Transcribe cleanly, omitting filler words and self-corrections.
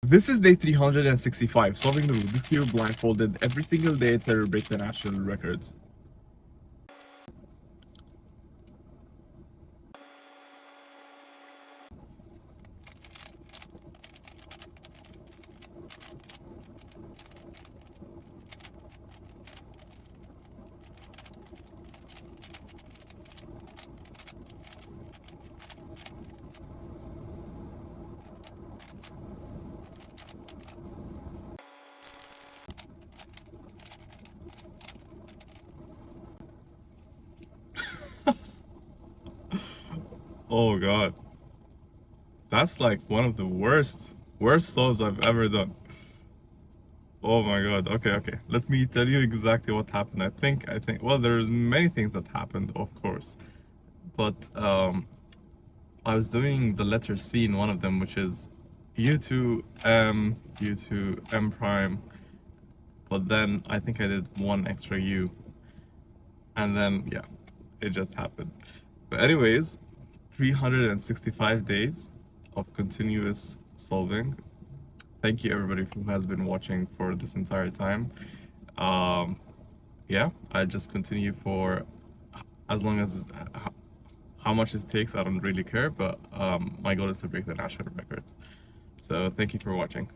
This is day 365, solving the Rubik's Cube blindfolded every single day to break the national record. Oh god. That's like one of the worst solves I've ever done. Oh my god. Okay. Let me tell you exactly what happened. Well, there's many things that happened, of course. But I was doing the letter C in one of them, which is U to M, U to M prime. But then I think I did one extra U. And then yeah, it just happened. But anyways, 365 days of continuous solving. Thank you everybody who has been watching for this entire time. Yeah, I just continue for as long as how much it takes. I don't really care, but my goal is to break the national record. So thank you for watching.